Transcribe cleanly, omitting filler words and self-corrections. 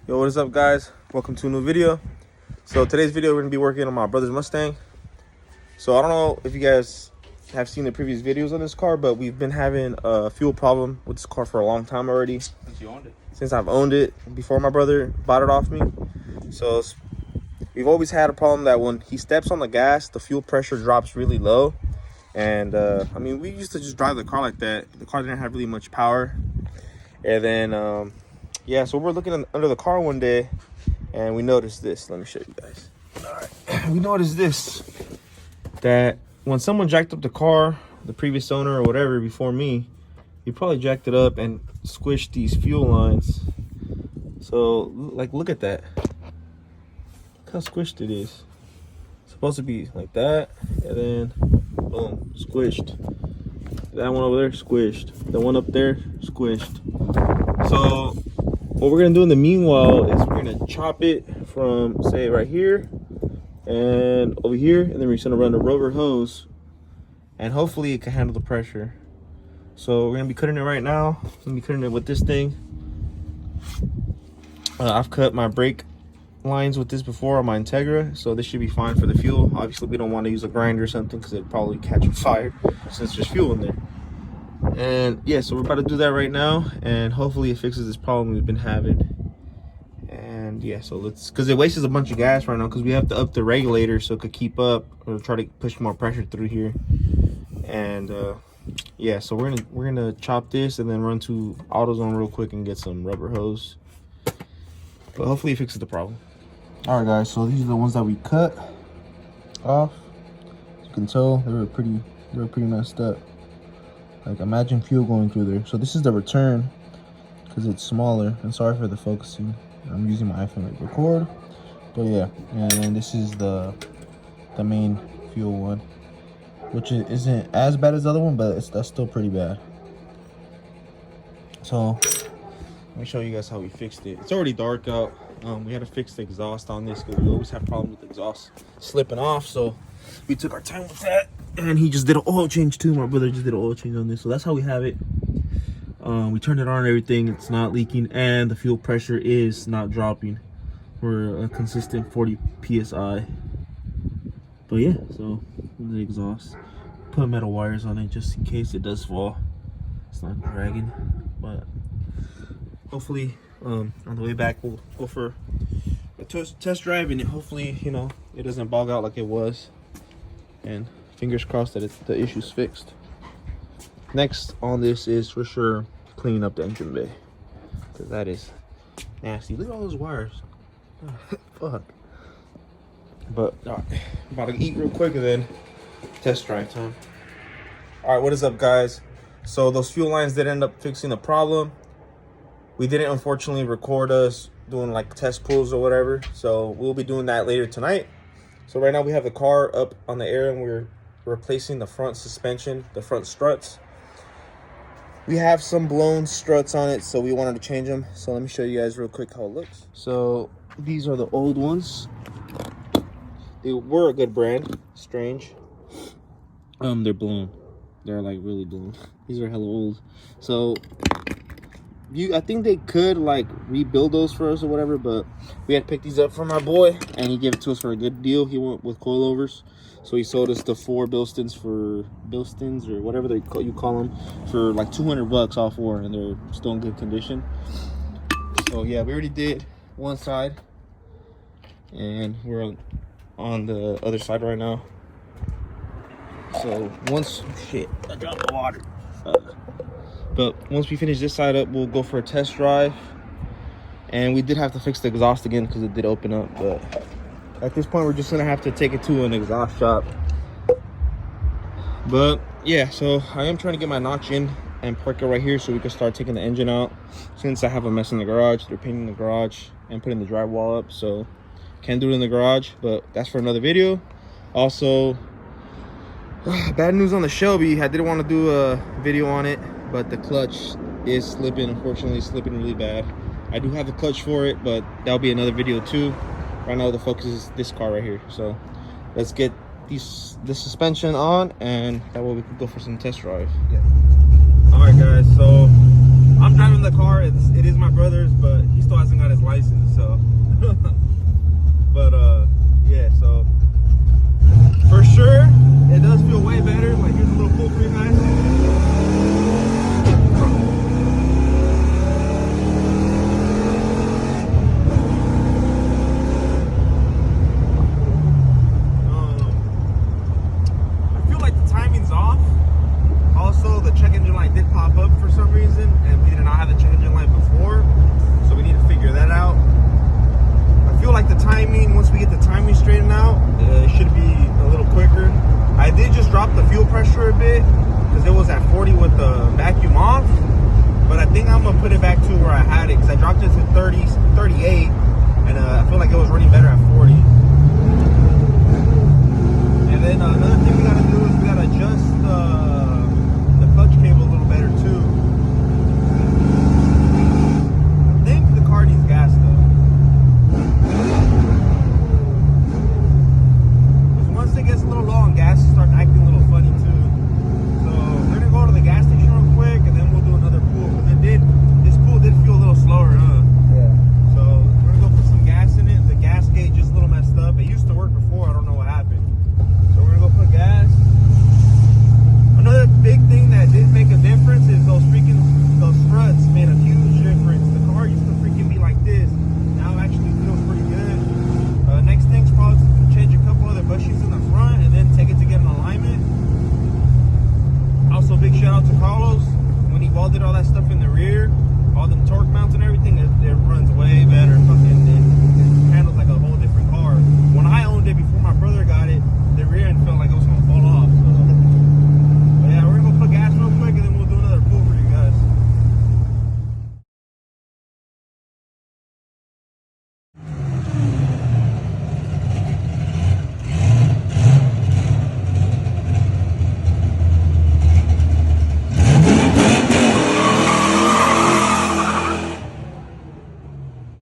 Yo, what is up, guys? Welcome to a new video. So today's video, we're gonna be working on my brother's Mustang. So I don't know if you guys have seen the previous videos on this car, but we've been having a fuel problem with this car for a long time already. Since you owned it? Since I've owned it, before my brother bought it off me. So we've always had a problem that when he steps on the gas, the fuel pressure drops really low. And I mean, we used to just drive the car like that. The car didn't have really much power. And then yeah, so we're looking under the car one day and we noticed this. Let me show you guys. All right. We noticed this, that when someone jacked up the car, the previous owner or whatever before me, he probably jacked it up and squished these fuel lines. So like, look at that. Look how squished it is. It's supposed to be like that, and then boom, squished. That one over there, squished. The one up there, squished. So what we're gonna do in the meanwhile is we're gonna chop it from, say, right here and over here, and then we're just gonna run a rubber hose, and hopefully it can handle the pressure. So we're gonna be cutting it right now. I'm gonna be cutting it with this thing. I've cut my brake lines with this before on my Integra, so this should be fine for the fuel. Obviously we don't want to use a grinder or something because it'd probably catch on fire since there's fuel in there. And yeah, so we're about to do that right now, and hopefully it fixes this problem we've been having. And yeah, so let's, because it wastes a bunch of gas right now because we have to up the regulator so it could keep up, or try to push more pressure through here. And yeah, so we're gonna chop this and then run to AutoZone real quick and get some rubber hose, but hopefully it fixes the problem. All right, guys, so these are the ones that we cut off. As you can tell, they were pretty messed up. Like, imagine fuel going through there. So this is the return because it's smaller. And sorry for the focusing. I'm using my iPhone to record. But yeah, and then this is the main fuel one, which isn't as bad as the other one, but that's still pretty bad. So let me show you guys how we fixed it. It's already dark out. We had to fix the exhaust on this because we always have problems with the exhaust slipping off. So we took our time with that, and he just did an oil change too. My brother just did an oil change on this, so that's how we have it. We turned it on and everything. It's not leaking, and the fuel pressure is not dropping. We're a consistent 40 psi. But yeah, so the exhaust, put metal wires on it just in case it does fall. It's not dragging, but hopefully on the way back we'll go for a test drive, and hopefully, you know, it doesn't bog out like it was, and fingers crossed that the issue's fixed. Next on this is for sure cleaning up the engine bay, because that is nasty. Look at all those wires. Fuck. But all right, about to eat real quick and then test drive time. All right, what is up, guys? So those fuel lines did end up fixing the problem. We didn't unfortunately record us doing like test pulls or whatever, so we'll be doing that later tonight. So right now we have the car up on the air and we're replacing the front suspension, the front struts. We have some blown struts on it, so we wanted to change them. So let me show you guys real quick how it looks. So these are the old ones. They were a good brand, Strange. They're blown. They're like really blown. These are hella old. So I think they could like rebuild those for us or whatever, but we had to pick these up from my boy, and he gave it to us for a good deal. He went with coilovers, so he sold us the 4 Bilstons or whatever you call them, for like 200 bucks all 4, and they're still in good condition. So yeah, we already did one side, and we're on the other side right now. So once, shit, I dropped the water. But once we finish this side up, we'll go for a test drive. And we did have to fix the exhaust again because it did open up. But at this point, we're just gonna have to take it to an exhaust shop. But yeah, so I am trying to get my notch in and park it right here so we can start taking the engine out. Since I have a mess in the garage, they're painting the garage and putting the drywall up, so can't do it in the garage. But that's for another video. Also, bad news on the Shelby. I didn't want to do a video on it, but the clutch is slipping. Unfortunately, it's slipping really bad. I do have the clutch for it, but that'll be another video too. Right now the focus is this car right here, so let's get the suspension on, and that way we can go for some test drive. Yeah. All right, guys, so I'm driving the car. It is my brother's, but he still hasn't got his license, so I had it because I dropped it to